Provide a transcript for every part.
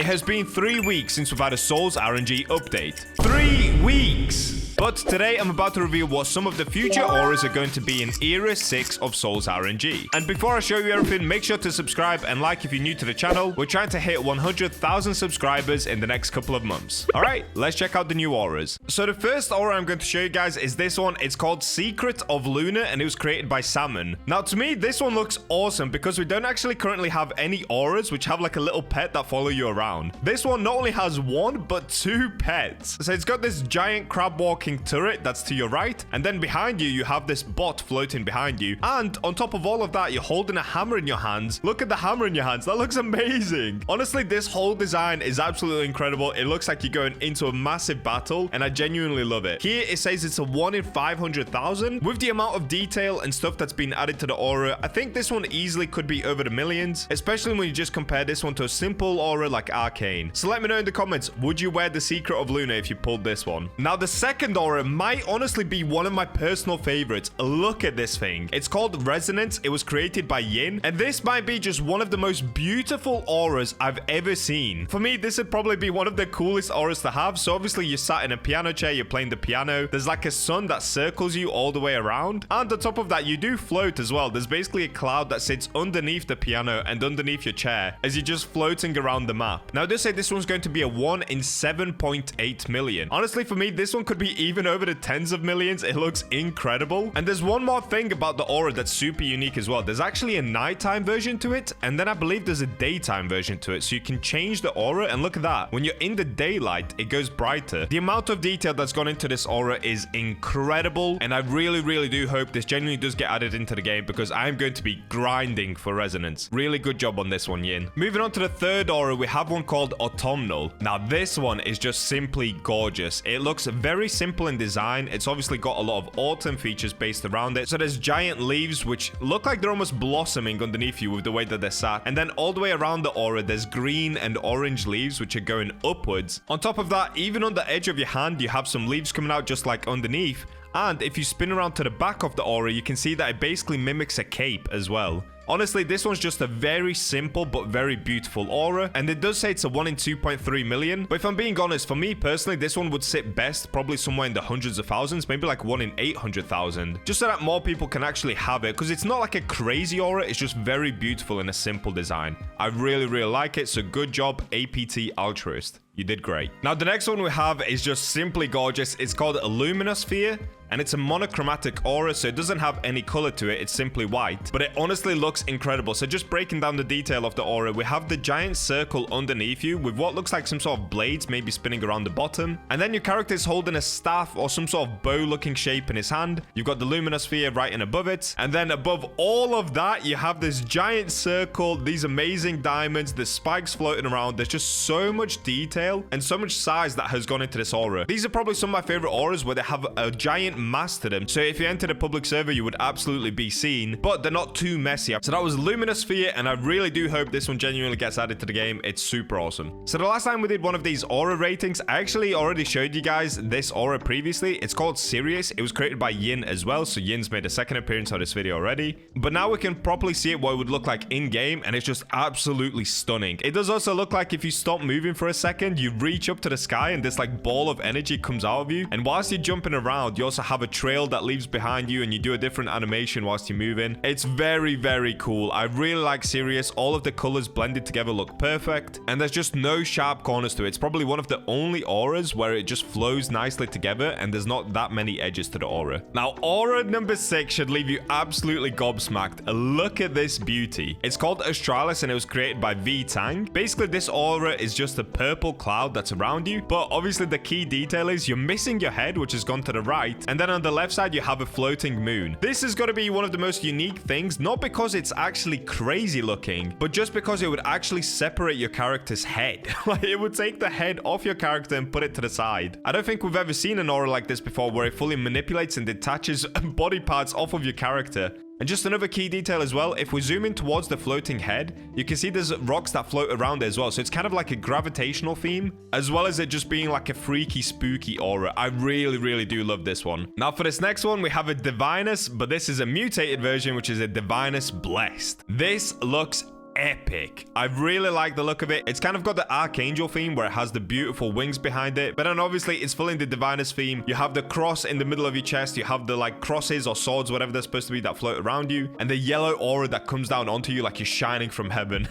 It has been 3 weeks since we've had a SOL'S RNG update. 3 weeks! But today I'm about to reveal what some of the future auras are going to be in Era 6 of SOL'S RNG. And before I show you everything, make sure to subscribe and like if you're new to the channel. We're trying to hit 100,000 subscribers in the next couple of months. Alright, let's check out the new auras. So the first aura I'm going to show you guys is this one. It's called Secret of Luna and it was created by Salmon. Now to me, this one looks awesome because we don't actually currently have any auras which have like a little pet that follow you around. This one not only has 1 but 2 pets. So it's got this giant crab walking turret that's to your right, and then behind you you have this bot floating behind you, and on top of all of that you're holding a hammer in your hands. Look at the hammer in your hands, that looks amazing. Honestly, this whole design is absolutely incredible. It looks like you're going into a massive battle and I genuinely love it. Here it says it's a 1 in 500,000. With the amount of detail and stuff that's been added to the aura, I think this one easily could be over the millions, especially when you just compare this one to a simple aura like Arcane. So let me know in the comments, would you wear the Secret of Luna if you pulled this one? Now the second aura might honestly be one of my personal favorites. Look at this thing. It's called Resonance. It was created by Yin, and this might be just one of the most beautiful auras I've ever seen. For me, this would probably be one of the coolest auras to have. So obviously you're sat in a piano chair, you're playing the piano. There's like a sun that circles you all the way around, and on top of that you do float as well. There's basically a cloud that sits underneath the piano and underneath your chair as you're just floating around the map. Now, I do say this one's going to be a 1 in 7.8 million. Honestly, for me, this one could be even over the tens of millions. It looks incredible. And there's one more thing about the aura that's super unique as well. There's actually a nighttime version to it, and then I believe there's a daytime version to it, so you can change the aura. And look at that, when you're in the daylight it goes brighter. The amount of detail that's gone into this aura is incredible, and I really do hope this genuinely does get added into the game because I'm going to be grinding for Resonance. Really good job on this one, Yin. Moving on to the third aura, we have one called Automnal. Now this one is just simply gorgeous. It looks very simple in design. It's obviously got a lot of autumn features based around it. So there's giant leaves which look like they're almost blossoming underneath you with the way that they're sat. And then all the way around the aura, there's green and orange leaves which are going upwards. On top of that, even on the edge of your hand, you have some leaves coming out just like underneath. And if you spin around to the back of the aura, you can see that it basically mimics a cape as well. Honestly, this one's just a very simple but very beautiful aura, and it does say it's a 1 in 2.3 million. But if I'm being honest, for me personally, this one would sit best probably somewhere in the hundreds of thousands, maybe like 1 in 800,000, just so that more people can actually have it, because it's not like a crazy aura, it's just very beautiful in a simple design. I really like it, so good job, APT Altruist. You did great. Now, the next one we have is just simply gorgeous. It's called a Luminos Spire, and it's a monochromatic aura, so it doesn't have any color to it. It's simply white, but it honestly looks incredible. So just breaking down the detail of the aura, we have the giant circle underneath you with what looks like some sort of blades maybe spinning around the bottom, and then your character is holding a staff or some sort of bow looking shape in his hand. You've got the Luminos Sphere right in above it, and then above all of that you have this giant circle, these amazing diamonds, the spikes floating around. There's just so much detail and so much size that has gone into this aura. These are probably some of my favorite auras where they have a giant mass to them, so if you enter the public server you would absolutely be seen, but they're not too messy. So that was Luminos Sphere, and I really do hope this one genuinely gets added to the game. It's super awesome. So the last time we did one of these aura ratings, I actually already showed you guys this aura previously. It's called Sirius. It was created by Yin as well, so Yin's made a second appearance on this video already, but now we can properly see it what it would look like in game, and it's just absolutely stunning. It does also look like if you stop moving for a second, you reach up to the sky and this like ball of energy comes out of you, and whilst you're jumping around you also have a trail that leaves behind you, and you do a different animation whilst you're moving. It's very cool. I really like Sirius. All of the colors blended together look perfect, and there's just no sharp corners to it. It's probably one of the only auras where it just flows nicely together and there's not that many edges to the aura. Now, aura number 6 should leave you absolutely gobsmacked. Look at this beauty. It's called Australis, and it was created by V-Tang. Basically, this aura is just a purple cloud that's around you, but obviously the key detail is you're missing your head, which has gone to the right, and then on the left side you have a floating moon. This is going to be one of the most unique things, not because it's actually crazy looking, but just because it would actually separate your character's head. Like, it would take the head off your character and put it to the side. I don't think we've ever seen an aura like this before, where it fully manipulates and detaches body parts off of your character. And just another key detail as well, if we zoom in towards the floating head, you can see there's rocks that float around it as well. So it's kind of like a gravitational theme, as well as it just being like a freaky, spooky aura. I really do love this one. Now for this next one, we have a Divinest, but this is a mutated version, which is a Divinest Blessed. This looks epic. I really like the look of it. It's kind of got the Archangel theme where it has the beautiful wings behind it, but then obviously it's fully in the Divinest theme. You have the cross in the middle of your chest. You have the like crosses or swords, whatever they're supposed to be, that float around you, and the yellow aura that comes down onto you like you're shining from heaven.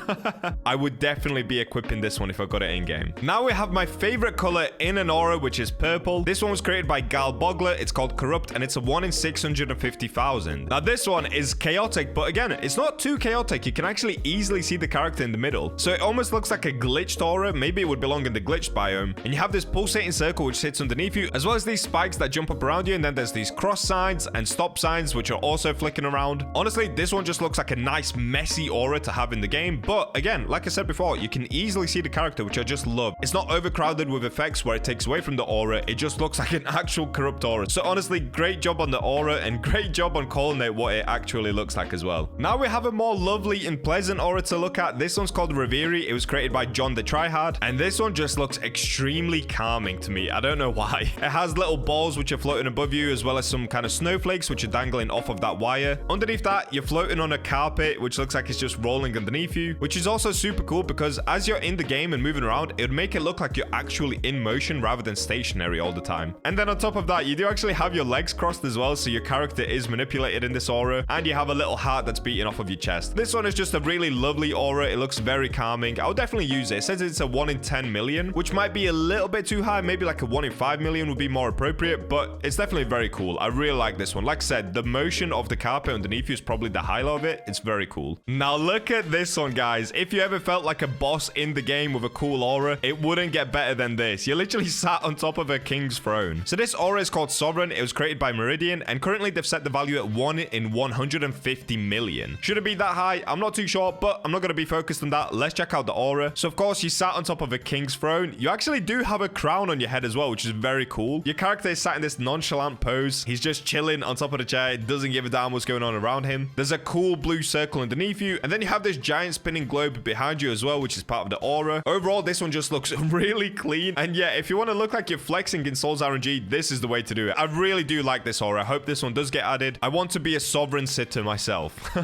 I would definitely be equipping this one if I got it in game. Now we have my favorite color in an aura, which is purple. This one was created by Gal Bogler. It's called Corrupt, and it's a 1 in 650,000. Now this one is chaotic, but again, it's not too chaotic. You can actually easily see the character in the middle, so it almost looks like a glitched aura. Maybe it would belong in the glitched biome. And you have this pulsating circle which sits underneath you, as well as these spikes that jump up around you, and then there's these cross signs and stop signs which are also flicking around. Honestly, this one just looks like a nice messy aura to have in the game, but again, like I said before, you can easily see the character, which I just love. It's not overcrowded with effects where it takes away from the aura. It just looks like an actual corrupt aura. So honestly, great job on the aura, and great job on calling it what it actually looks like as well. Now we have a more lovely and pleasant aura to look at. This one's called Riveri. It was created by John the Tryhard, and this one just looks extremely calming to me. I don't know why. It has little balls which are floating above you, as well as some kind of snowflakes which are dangling off of that wire. Underneath that, you're floating on a carpet which looks like it's just rolling underneath you, which is also super cool because as you're in the game and moving around, it would make it look like you're actually in motion rather than stationary all the time. And then on top of that, you do actually have your legs crossed as well, so your character is manipulated in this aura, and you have a little heart that's beating off of your chest. This one is just a really lovely aura. It looks very calming. I would definitely use it. It says it's a 1 in 10 million, which might be a little bit too high. Maybe like a 1 in 5 million would be more appropriate, but it's definitely very cool. I really like this one. Like I said, the motion of the carpet underneath you is probably the highlight of it. It's very cool. Now look at this one, guys. If you ever felt like a boss in the game with a cool aura, it wouldn't get better than this. You're literally sat on top of a king's throne. So this aura is called Sovereign. It was created by Meridian, and currently they've set the value at 1 in 150 million. Should it be that high? I'm not too sure, but I'm not going to be focused on that. Let's check out the aura. So of course, you sat on top of a king's throne. You actually do have a crown on your head as well, which is very cool. Your character is sat in this nonchalant pose. He's just chilling on top of the chair. Doesn't give a damn what's going on around him. There's a cool blue circle underneath you, and then you have this giant spinning globe behind you as well, which is part of the aura. Overall, this one just looks really clean. And yeah, if you want to look like you're flexing in SOL'S RNG, this is the way to do it. I really do like this aura. I hope this one does get added. I want to be a sovereign sitter myself.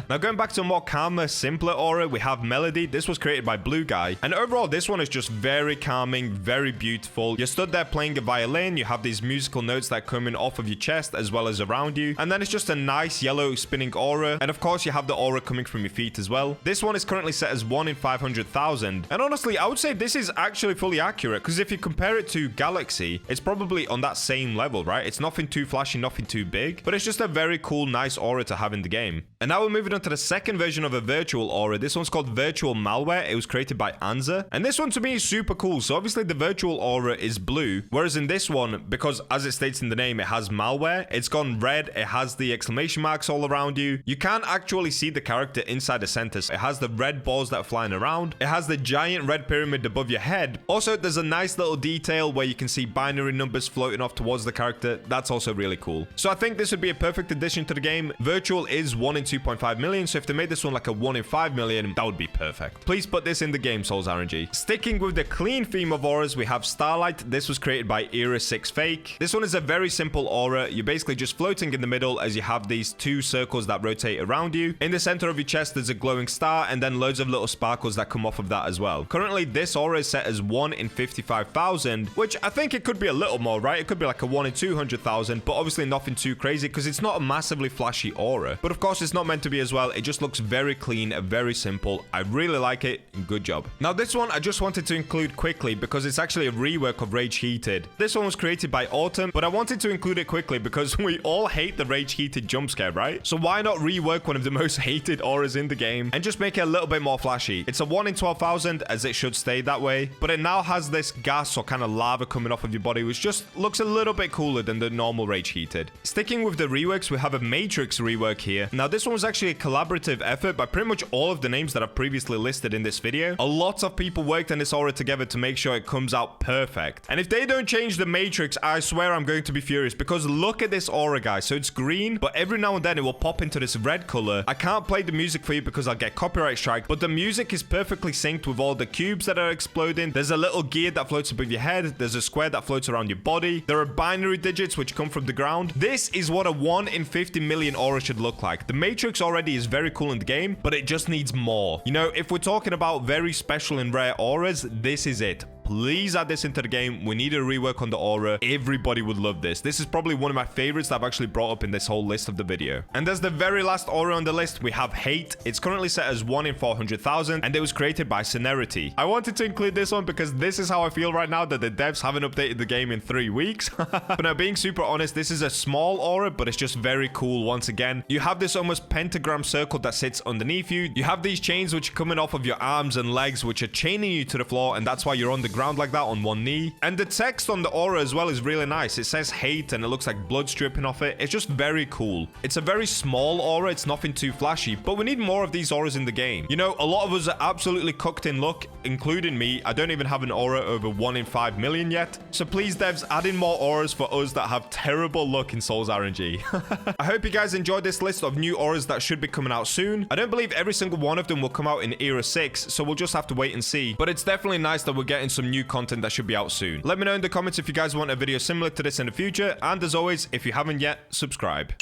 Now going back to a more calmer, simpler aura, we have Melody. This was created by Blue Guy, and overall this one is just very calming, very beautiful. You're stood there playing a violin. You have these musical notes that come in off of your chest as well as around you, and then it's just a nice yellow spinning aura, and of course you have the aura coming from your feet as well. This one is currently set as 1 in 500,000, and honestly I would say this is actually fully accurate, because if you compare it to Galaxy, it's probably on that same level, right? It's nothing too flashy, nothing too big, but it's just a very cool, nice aura to have in the game. And now we're moving on to the second version of a virtual aura. This one's called Virtual Malware. It was created by Anza, and this one to me is super cool. So obviously the virtual aura is blue, whereas in this one, because as it states in the name, it has malware, it's gone red. It has the exclamation marks all around you. You can't actually see the character inside the center. So it has the red balls that are flying around. It has the giant red pyramid above your head. Also, there's a nice little detail where you can see binary numbers floating off towards the character. That's also really cool. So I think this would be a perfect addition to the game. Virtual is 1 in 2.5 million, so if they made this one like a 1 in 5 million, that would be perfect. Please put this in the game, SOL'S RNG. Sticking with the clean theme of auras, we have Starlight. This was created by Era6 Fake. This one is a very simple aura. You're basically just floating in the middle as you have these two circles that rotate around you. In the center of your chest, there's a glowing star, and then loads of little sparkles that come off of that as well. Currently, this aura is set as 1 in 55,000, which I think it could be a little more, right? It could be like a 1 in 200,000, but obviously nothing too crazy because it's not a massively flashy aura. But of course, it's not meant to be as well. It just looks very clean, very simple. I really like it. Good job. Now, this one I just wanted to include quickly because it's actually a rework of Rage Heated. This one was created by Autumn, but I wanted to include it quickly because we all hate the Rage Heated jump scare, right? So why not rework one of the most hated auras in the game and just make it a little bit more flashy? It's a 1 in 12,000, as it should stay that way, but it now has this gas or kind of lava coming off of your body, which just looks a little bit cooler than the normal Rage Heated. Sticking with the reworks, we have a Matrix rework here. Now, this one was actually a collaborative effort by pretty much all of the names that I've previously listed in this video. A lot of people worked on this aura together to make sure it comes out perfect. And if they don't change the Matrix, I swear I'm going to be furious, because look at this aura, guys. So it's green, but every now and then it will pop into this red color. I can't play the music for you because I'll get copyright strike, but the music is perfectly synced with all the cubes that are exploding. There's a little gear that floats above your head. There's a square that floats around your body. There are binary digits which come from the ground. This is what a 1 in 50 million aura should look like. The Matrix already is very cool in the game, but it just needs more. You know, if we're talking about very special and rare auras, this is it. Please add this into the game. We need a rework on the aura. Everybody would love this. This is probably one of my favorites that I've actually brought up in this whole list of the video. And as the very last aura on the list, we have Hate. It's currently set as 1 in 400,000, and it was created by Cenerity. I wanted to include this one because this is how I feel right now that the devs haven't updated the game in 3 weeks. But now, being super honest, this is a small aura, but it's just very cool once again. You have this almost pentagram circle that sits underneath you. You have these chains which are coming off of your arms and legs, which are chaining you to the floor, and that's why you're on the ground like that on one knee. And the text on the aura as well is really nice. It says Hate and it looks like blood dripping off it. It's just very cool. It's a very small aura. It's nothing too flashy, but we need more of these auras in the game. You know, a lot of us are absolutely cooked in luck, including me. I don't even have an aura over 1 in 5 million yet. So please, devs, add in more auras for us that have terrible luck in SOL'S RNG. I hope you guys enjoyed this list of new auras that should be coming out soon. I don't believe every single one of them will come out in Era 6, so we'll just have to wait and see. But it's definitely nice that we're getting some new content that should be out soon. Let me know in the comments if you guys want a video similar to this in the future, and as always, if you haven't yet, subscribe.